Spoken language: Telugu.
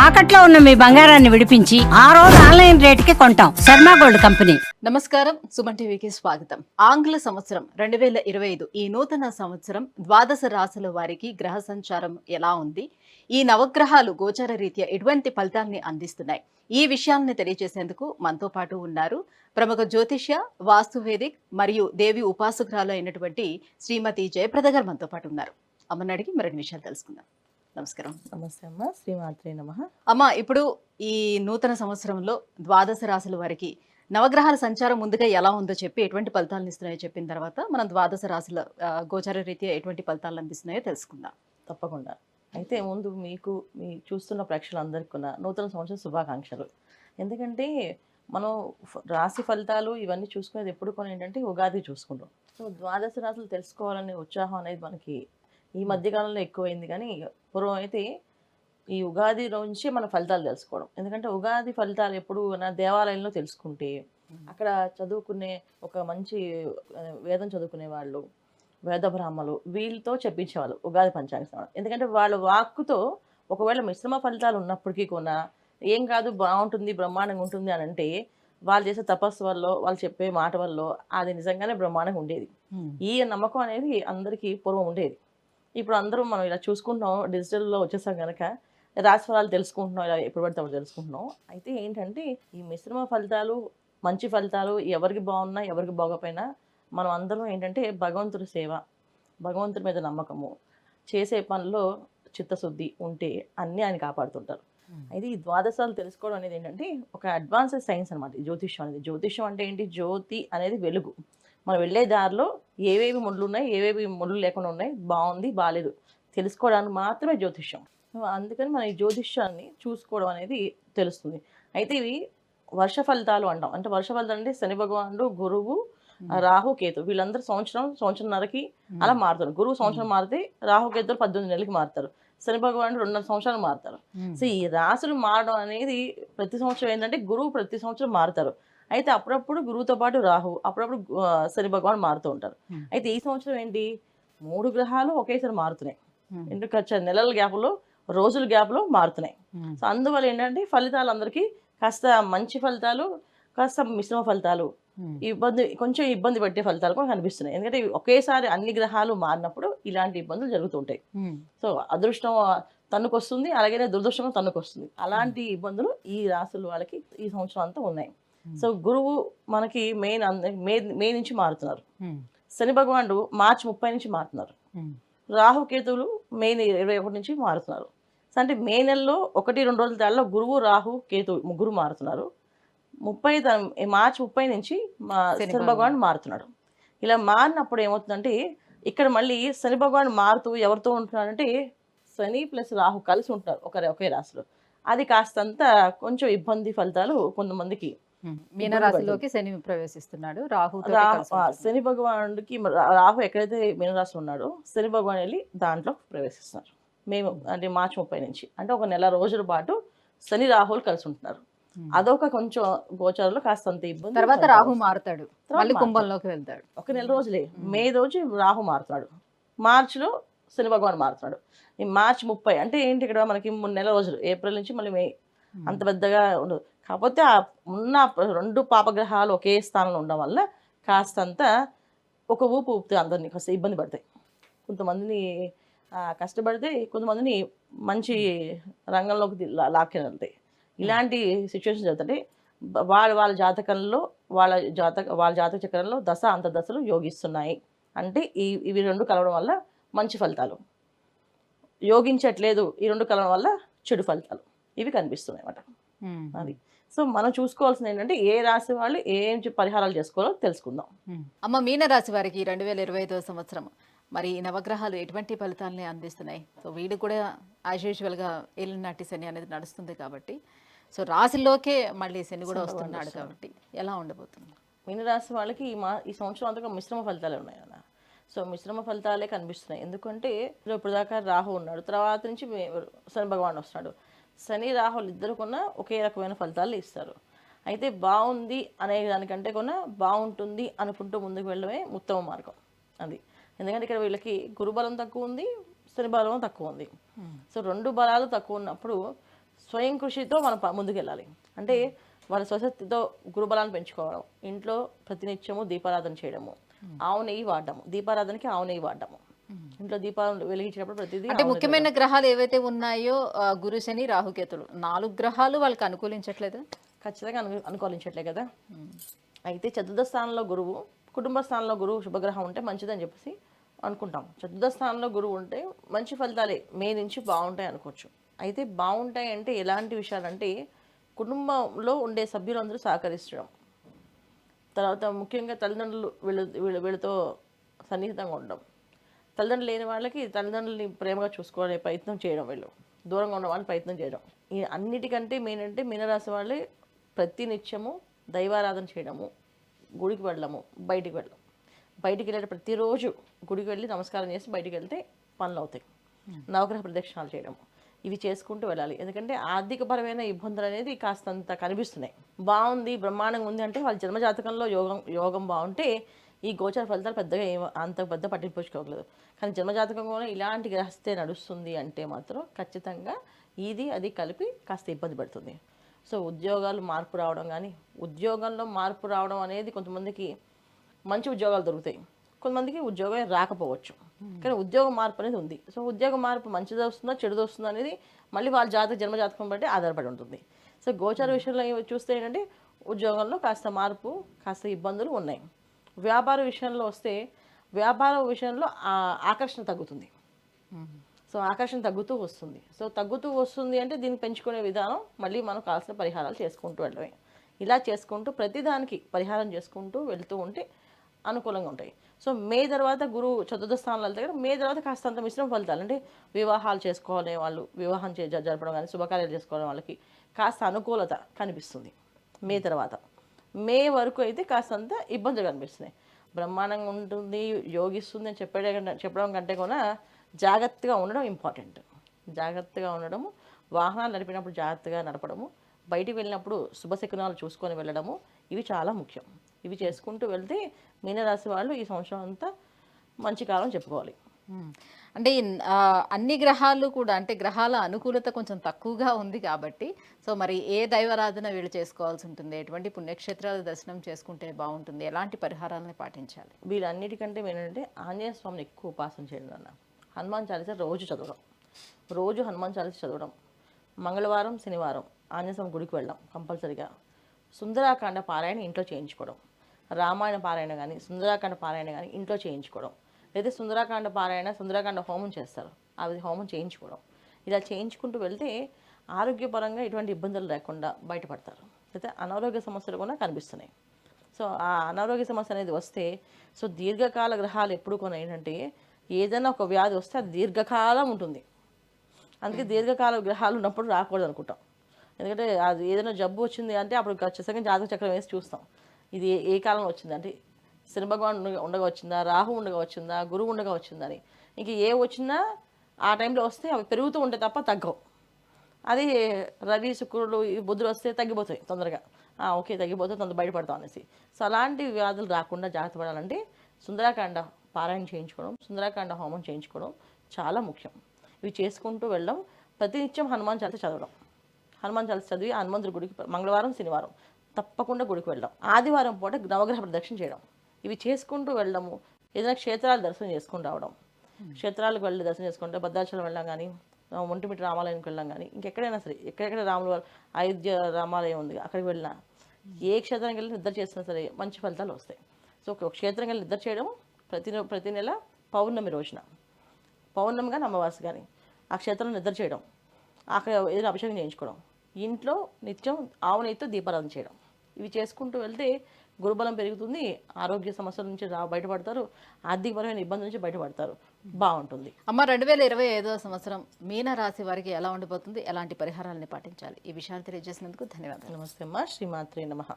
తాకట్లో ఉన్న మీ బంగారాన్ని విడిపించి ఆ రోజు ఆన్లైన్ రేటుకి కొంటాం. Sharma gold company. నమస్కారం, సుమన్ టీవీకి స్వాగతం. ఆంగ్ల సంవత్సరం 2025 ఈ నూతన సంవత్సరం ద్వాదశ రాశుల వారికి గ్రహ సంచారం ఎలా ఉంది, ఈ నవగ్రహాలు గోచార రీత్యా ఎటువంటి ఫలితాన్ని అందిస్తున్నాయి, ఈ విషయాలను తెలియజేసేందుకు మనతో పాటు ఉన్నారు ప్రముఖ జ్యోతిష్య, వాస్తువేదిక్ మరియు దేవి ఉపాసకురాలు అయినటువంటి శ్రీమతి జయప్రద గారు మనతో పాటు ఉన్నారు. అమ్మని అడిగి మరిన్ని విషయాలు తెలుసుకుందాం. నమస్కారం. నమస్తే అమ్మ. శ్రీమాత్రే నమః. అమ్మ, ఇప్పుడు ఈ నూతన సంవత్సరంలో ద్వాదశ రాశుల వారికి నవగ్రహాల సంచారం ముందుగా ఎలా ఉందో చెప్పి ఎటువంటి ఫలితాలను ఇస్తున్నాయో చెప్పిన తర్వాత మనం ద్వాదశ రాశుల గోచార రీత్యా ఎటువంటి ఫలితాలు అందిస్తున్నాయో తెలుసుకుందాం. తప్పకుండా. అయితే ముందు మీకు మీ చూస్తున్న ప్రేక్షకులందరికీ కూడా నూతన సంవత్సర శుభాకాంక్షలు. ఎందుకంటే మనం రాశి ఫలితాలు ఇవన్నీ చూసుకునేది ఎప్పుడు కొని ఏంటంటే ఉగాది చూసుకుంటాం. సో ద్వాదశ రాశులు తెలుసుకోవాలనే ఉత్సాహం అనేది మనకి ఈ మధ్యకాలంలో ఎక్కువైంది. కానీ పూర్వం అయితే ఈ ఉగాది నుంచి మన ఫలితాలు తెలుసుకోవడం. ఎందుకంటే ఉగాది ఫలితాలు ఎప్పుడు నా దేవాలయంలో తెలుసుకుంటే అక్కడ చదువుకునే ఒక మంచి వేదం చదువుకునే వాళ్ళు, వేద బ్రాహ్మలు వీళ్ళతో చెప్పించేవాళ్ళు ఉగాది పంచాంగ శ్రవణం. ఎందుకంటే వాళ్ళ వాక్కుతో ఒకవేళ మిశ్రమ ఫలితాలు ఉన్నప్పటికీ కూడా ఏం కాదు, బాగుంటుంది, బ్రహ్మాండంగా ఉంటుంది అని అంటే వాళ్ళు చేసే తపస్సు వల్ల, వాళ్ళు చెప్పే మాట వల్ల అది నిజంగానే బ్రహ్మాండంగా ఉండేది. ఈ నమ్మకం అనేది అందరికీ పూర్వం ఉండేది. ఇప్పుడు అందరూ మనం ఇలా చూసుకుంటున్నాం, డిజిటల్లో వచ్చేసాం కనుక రాశి ఫలాలు తెలుసుకుంటున్నాం, ఇలా ఎప్పుడు పడితే అప్పుడు తెలుసుకుంటున్నాం. అయితే ఏంటంటే ఈ మిశ్రమ ఫలితాలు, మంచి ఫలితాలు ఎవరికి బాగున్నా ఎవరికి బాగోపోయినా మనం అందరం ఏంటంటే భగవంతుడి సేవ, భగవంతుడి మీద నమ్మకము, చేసే పనిలో చిత్తశుద్ధి ఉంటే అన్నీ ఆయన కాపాడుతుంటారు. అయితే ఈ ద్వాదశాలు తెలుసుకోవడం అనేది ఏంటంటే ఒక అడ్వాన్స్డ్ సైన్స్ అనమాట. జ్యోతిష్యం అనేది, జ్యోతిష్యం అంటే ఏంటి, జ్యోతి అనేది వెలుగు. మనం వెళ్ళే దారిలో ఏవేవి ముళ్ళు ఉన్నాయి, ఏవేవి ముళ్ళు లేకుండా ఉన్నాయి, బాగుంది బాగాలేదు తెలుసుకోవడానికి మాత్రమే జ్యోతిష్యం. అందుకని మనం ఈ జ్యోతిష్యాన్ని చూసుకోవడం అనేది తెలుస్తుంది. అయితే ఇవి వర్ష ఫలితాలు అంటాం. అంటే వర్ష ఫలితాలు అంటే శని భగవానుడు, గురువు, రాహు, కేతు వీళ్ళందరూ సంవత్సరంన్నరకి అలా మారుతారు. గురువు సంవత్సరం మారితే రాహు కేతులు 18 నెలలకి మారుతారు. శని భగవానుడు 2.5 సంవత్సరాలు మారుతారు. సో ఈ రాశులు మారడం అనేది ప్రతి సంవత్సరం ఏంటంటే గురువు ప్రతి సంవత్సరం మారుతారు. అయితే అప్పుడప్పుడు గురువుతో పాటు రాహు, అప్పుడప్పుడు శని భగవాన్ మారుతూ ఉంటారు. అయితే ఈ సంవత్సరం ఏంటి, 3 గ్రహాలు ఒకేసారి మారుతున్నాయి. ఎందుకు నెలల గ్యాప్లో, రోజుల గ్యాప్లో మారుతున్నాయి. సో అందువల్ల ఏంటంటే ఫలితాలు అందరికీ కాస్త మంచి ఫలితాలు, కాస్త మిశ్రమ ఫలితాలు, కొంచెం ఇబ్బంది పెట్టే ఫలితాలు కూడా కనిపిస్తున్నాయి. ఎందుకంటే ఒకేసారి అన్ని గ్రహాలు మారినప్పుడు ఇలాంటి ఇబ్బందులు జరుగుతుంటాయి. సో అదృష్టం తన్నుకొస్తుంది, అలాగే దురదృష్టం తన్నుకొస్తుంది. అలాంటి ఇబ్బందులు ఈ రాశుల వాళ్ళకి ఈ సంవత్సరం అంతా ఉన్నాయి. సో గురువు మనకి మే నుంచి మారుతున్నారు. శని భగవానుడు మార్చి 30 నుంచి మారుతున్నారు. రాహుకేతువులు మే 21 నుంచి మారుతున్నారు. సో అంటే మే నెలలో 1-2 రోజుల తేడాలో గురువు, రాహు, కేతు ముగ్గురు మారుతున్నారు. మార్చి 30 నుంచి శని భగవానుడు మారుతున్నాడు. ఇలా మారినప్పుడు ఏమవుతుందంటే ఇక్కడ మళ్ళీ శని భగవానుడు మారుతూ ఎవరితో ఉంటున్నాడంటే శని ప్లస్ రాహు కలిసి ఉంటున్నారు ఒకే రాశిలో. అది కాస్తంత కొంచెం ఇబ్బంది ఫలితాలు కొంతమందికి. మీనరాశిలోకి శని ప్రవేశిస్తున్నాడు. శని భగవానుడికి రాహు ఎక్కడైతే మీనరాశి ఉన్నాడో శని భగవాన్ వెళ్ళి దాంట్లో ప్రవేశిస్తున్నారు. మేము అంటే మార్చి 30 నుంచి అంటే ఒక నెల రోజుల పాటు శని రాహులు కలిసి ఉంటున్నారు. అదొక కొంచెం గోచారంలో కాస్తంత ఇబ్బంది. తర్వాత రాహు మారుతాడు, మళ్ళీ కుంభంలోకి వెళ్తాడు. ఒక నెల రోజులే, మే రోజు రాహు మారుతున్నాడు, మార్చిలో శని భగవాన్ మారుతున్నాడు. ఈ మార్చి 30 అంటే ఏంటి, ఇక్కడ మనకి 3 నెలల రోజులు, ఏప్రిల్ నుంచి మళ్ళీ మే, అంత పెద్దగా ఉండదు. కాకపోతే ఆ ఉన్న 2 పాపగ్రహాలు ఒకే స్థానంలో ఉండడం వల్ల కాస్తంత ఒక ఊపు ఊపితే అందరినీ కాస్త ఇబ్బంది పడతాయి. కొంతమందిని కష్టపడితే కొంతమందిని మంచి రంగంలోకి లాక్కి వెళ్తాయి. ఇలాంటి సిచ్యువేషన్ జరుగుతుంటే వాళ్ళ జాతకంలో వాళ్ళ జాతక చక్రంలో దశ అంతర్దశలు యోగిస్తున్నాయి అంటే ఇవి 2 కలవడం వల్ల మంచి ఫలితాలు, యోగించట్లేదు ఈ 2 కలవడం వల్ల చెడు ఫలితాలు ఇవి కనిపిస్తున్నాయి అన్నమాట. అది సో మనం చూసుకోవాల్సింది ఏంటంటే ఏ రాశి వాళ్ళు ఏం పరిహారాలు చేసుకోవాలో తెలుసుకుందాం. అమ్మ, మీనరాశి వారికి 2025 సంవత్సరం మరి ఈ నవగ్రహాలు ఎటువంటి ఫలితాలని అందిస్తున్నాయి? సో వీడు కూడా యాజ్ యూజువల్గా ఏలినాటి శని అనేది నడుస్తుంది కాబట్టి, సో రాశిలోకే మళ్ళీ శని కూడా వస్తున్నాడు కాబట్టి ఎలా ఉండబోతుంది? మీనరాశి వాళ్ళకి ఈ సంవత్సరం అంతగా మిశ్రమ ఫలితాలే ఉన్నాయి కదా. సో మిశ్రమ ఫలితాలే కనిపిస్తున్నాయి. ఎందుకంటే ఇప్పుడు దాకా రాహు ఉన్నాడు, తర్వాత నుంచి శని భగవాన్ వస్తున్నాడు. శని రాహులు ఇద్దరు కొన్నా ఒకే రకమైన ఫలితాలు ఇస్తారు. అయితే బాగుంది అనే దానికంటే కొన్నా బాగుంటుంది అనుకుంటూ ముందుకు వెళ్ళడమే ఉత్తమ మార్గం. అది ఎందుకంటే ఇక్కడ వీళ్ళకి గురుబలం తక్కువ ఉంది, శని బలం తక్కువ ఉంది. సో 2 బలాలు తక్కువ ఉన్నప్పుడు స్వయం కృషితో మనం ముందుకెళ్ళాలి. అంటే వాళ్ళ స్వశక్తితో గురుబలాన్ని పెంచుకోవడం, ఇంట్లో ప్రతినిత్యము దీపారాధన చేయడము, ఆవు నెయ్యి వాడడము, దీపారాధనకి ఆవు నెయ్యి వాడడము, ఇంట్లో దీపాలు వెలిగించినప్పుడు ప్రతిదీ అంటే ముఖ్యమైన గ్రహాలు ఏవైతే ఉన్నాయో గురు శని రాహుకేతులు 4 గ్రహాలు వాళ్ళకి అనుకూలించట్లేదు. ఖచ్చితంగా అనుకూలించట్లే కదా. అయితే చతుర్థ స్థానంలో గురువు, కుటుంబ స్థానంలో గురువు శుభగ్రహం ఉంటే మంచిదని చెప్పేసి అనుకుంటాం. చతుర్థ స్థానంలో గురువు ఉంటే మంచి ఫలితాలే మే నుంచి బాగుంటాయి అనుకోవచ్చు. అయితే బాగుంటాయి అంటే ఎలాంటి విషయాలంటే కుటుంబంలో ఉండే సభ్యులందరూ సహకరించడం, తర్వాత ముఖ్యంగా తల్లిదండ్రులు వీళ్ళతో సన్నిహితంగా ఉండడం, తల్లిదండ్రులు లేని వాళ్ళకి తల్లిదండ్రులని ప్రేమగా చూసుకోవాలనే ప్రయత్నం చేయడం, వీళ్ళు దూరంగా ఉన్న వాళ్ళని ప్రయత్నం చేయడం. ఈ అన్నిటికంటే మెయిన్ అంటే మీనరాశి వాళ్ళే ప్రతి నిత్యము దైవారాధన చేయడము, గుడికి వెళ్ళడము, బయటికి వెళ్ళడం. బయటికి వెళ్ళే ప్రతిరోజు గుడికి వెళ్ళి నమస్కారం చేసి బయటికి వెళ్తే పనులు అవుతాయి. నవగ్రహ ప్రదక్షిణాలు చేయడము, ఇవి చేసుకుంటూ వెళ్ళాలి. ఎందుకంటే ఆర్థికపరమైన ఇబ్బందులు అనేది కాస్తంత కనిపిస్తున్నాయి. బాగుంది, బ్రహ్మాండంగా ఉంది అంటే వాళ్ళ జన్మజాతకంలో యోగం బాగుంటే ఈ గోచర ఫలితాలు పెద్దగా అంత పెద్ద పట్టింపుకోగలదు. కానీ జన్మజాతకంలో ఇలాంటి గ్రహస్థే నడుస్తుంది అంటే మాత్రం ఖచ్చితంగా ఇది అది కలిపి కాస్త ఇబ్బంది పడుతుంది. సో ఉద్యోగాలు మార్పు రావడం, కానీ ఉద్యోగంలో మార్పు రావడం అనేది కొంతమందికి మంచి ఉద్యోగాలు దొరుకుతాయి, కొంతమందికి ఉద్యోగం రాకపోవచ్చు. కానీ ఉద్యోగ మార్పు అనేది ఉంది. సో ఉద్యోగ మార్పు మంచిది వస్తుందా చెడుది వస్తుందా అనేది మళ్ళీ వాళ్ళ జన్మజాతకం బట్టి ఆధారపడి ఉంటుంది. సో గోచార విషయంలో చూస్తే ఏంటంటే ఉద్యోగంలో కాస్త మార్పు, కాస్త ఇబ్బందులు ఉన్నాయి. వ్యాపార విషయంలో వస్తే వ్యాపార విషయంలో ఆకర్షణ తగ్గుతుంది. సో ఆకర్షణ తగ్గుతూ వస్తుంది. సో తగ్గుతూ వస్తుంది అంటే దీన్ని పెంచుకునే విధానం మళ్ళీ మనం కావాల్సిన పరిహారాలు చేసుకుంటూ వెళ్ళడమే. ఇలా చేసుకుంటూ ప్రతిదానికి పరిహారం చేసుకుంటూ వెళ్తూ ఉంటే అనుకూలంగా ఉంటాయి. సో మే తర్వాత గురువు చతుర్థ స్థానంలో వెళ్తే మే తర్వాత కాస్తంత మిశ్రమ ఫలితాలు, అంటే వివాహాలు చేసుకోవాలనే వాళ్ళు వివాహం జరపడం కానీ శుభకార్యాలు చేసుకోవాలని వాళ్ళకి కాస్త అనుకూలత కనిపిస్తుంది. మే తర్వాత మే వరకు అయితే కాస్తంత ఇబ్బందులు కనిపిస్తున్నాయి. బ్రహ్మాండంగా ఉంటుంది, యోగిస్తుంది అని చెప్పడం కంటే కూడా జాగ్రత్తగా ఉండడం ఇంపార్టెంట్. జాగ్రత్తగా ఉండడము, వాహనాలు నడిపినప్పుడు జాగ్రత్తగా నడపడము, బయటికి వెళ్ళినప్పుడు శుభశకునాలు చూసుకొని వెళ్ళడము, ఇవి చాలా ముఖ్యం. ఇవి చేసుకుంటూ వెళ్తే మీనరాశి వాళ్ళు ఈ సంవత్సరం అంతా మంచి కాలం చెప్పుకోవాలి. అంటే అన్ని గ్రహాలు కూడా, అంటే గ్రహాల అనుకూలత కొంచెం తక్కువగా ఉంది కాబట్టి సో మరి ఏ దైవారాధన వీళ్ళు చేసుకోవాల్సి ఉంటుంది, ఎటువంటి పుణ్యక్షేత్రాల దర్శనం చేసుకుంటే బాగుంటుంది, ఎలాంటి పరిహారాలను పాటించాలి? వీళ్ళన్నిటికంటే ఏంటంటే ఆంజనేయ స్వామిని ఎక్కువ ఉపాసన చేయడం అన్న, హనుమాన్ చాలీసా రోజు చదవడం, రోజు హనుమాన్ చాలీసా చదవడం, మంగళవారం శనివారం ఆంజనేయ స్వామి గుడికి వెళ్ళడం కంపల్సరిగా, సుందరాకాండ పారాయణ ఇంట్లో చేయించుకోవడం, రామాయణ పారాయణ కానీ సుందరాకాండ పారాయణ కానీ ఇంట్లో చేయించుకోవడం, లేదా సుందరాకాండ పారాయణ సుందరాకాండ హోమం చేస్తారు, అవి హోమం చేయించుకోవడం. ఇలా చేయించుకుంటూ వెళ్తే ఆరోగ్యపరంగా ఎటువంటి ఇబ్బందులు లేకుండా బయటపడతారు. అయితే అనారోగ్య సమస్యలు కూడా కనిపిస్తున్నాయి. సో ఆ అనారోగ్య సమస్య అనేది వస్తే సో దీర్ఘకాల గ్రహాలు ఎప్పుడు కొన్ని ఏంటంటే ఏదైనా ఒక వ్యాధి వస్తే అది దీర్ఘకాలం ఉంటుంది. అందుకే దీర్ఘకాల గ్రహాలు ఉన్నప్పుడు రాకూడదు అనుకుంటాం. ఎందుకంటే అది ఏదైనా జబ్బు వచ్చింది అంటే అప్పుడు ఖచ్చితంగా జాతక చక్రం వేసి చూస్తాం ఇది ఏ కాలంలో వచ్చింది, అంటే శని భగవాన్ ఉండగా వచ్చిందా, రాహు ఉండగా వచ్చిందా, గురువు ఉండగా వచ్చిందని. ఇంక ఏ వచ్చినా ఆ టైంలో వస్తే అవి పెరుగుతూ ఉంటాయి తప్ప తగ్గవు. అది రవి శుక్రుడు బుధుడు వస్తే తగ్గిపోతాయి తొందరగా, ఓకే తగ్గిపోతే తొందర బయటపడతాం అనేసి. సో అలాంటి వ్యాధులు రాకుండా జాగ్రత్త పడాలంటే సుందరాకాండ పారాయణ చేయించుకోవడం, సుందరాకాండ హోమం చేయించుకోవడం చాలా ముఖ్యం. ఇవి చేసుకుంటూ వెళ్ళడం, ప్రతినిత్యం హనుమాన్ చాలీసా చదవడం, హనుమాన్ చాలీసా చదివి హనుమంతుడి గుడికి మంగళవారం శనివారం తప్పకుండా గుడికి వెళ్ళడం, ఆదివారం పూట నవగ్రహ ప్రదక్షిణ చేయడం, ఇవి చేసుకుంటూ వెళ్ళడము. ఏదైనా క్షేత్రాలు దర్శనం చేసుకుని రావడం, క్షేత్రాలకు వెళ్ళి దర్శనం చేసుకుంటే భద్రాచలం వెళ్ళాం కానీ, ఒంటిమిట్ట రామాలయానికి వెళ్ళాం కానీ, ఇంకెక్కడైనా సరే ఎక్కడెక్కడ రాముల వారు అయోధ్య రామాలయం ఉంది అక్కడికి వెళ్ళినా, ఏ క్షేత్రానికి వెళ్ళి నిద్ర చేసినా సరే మంచి ఫలితాలు వస్తాయి. సో ఒక క్షేత్రం వెళ్ళి నిద్ర చేయడం ప్రతి నెల పౌర్ణమి రోజున, పౌర్ణమి కానీ అమావాస్య కానీ ఆ క్షేత్రంలో నిద్ర చేయడం, అక్కడ ఏదైనా అభిషేకం చేయించుకోవడం, ఇంట్లో నిత్యం ఆవు నెయ్యితో దీపారాధన చేయడం, ఇవి చేసుకుంటూ వెళ్తే గురుబలం పెరుగుతుంది, ఆరోగ్య సమస్యల నుంచి బయటపడతారు, ఆర్థికపరమైన ఇబ్బందుల నుంచి బయటపడతారు, బాగుంటుంది. అమ్మ 2025వ సంవత్సరం మీన రాశి వారికి ఎలా ఉండిపోతుంది, ఎలాంటి పరిహారాలని పాటించాలి, ఈ విషయాన్ని తెలియజేసినందుకు ధన్యవాదాలు. నమస్తే అమ్మ, శ్రీమాత్రే నమః.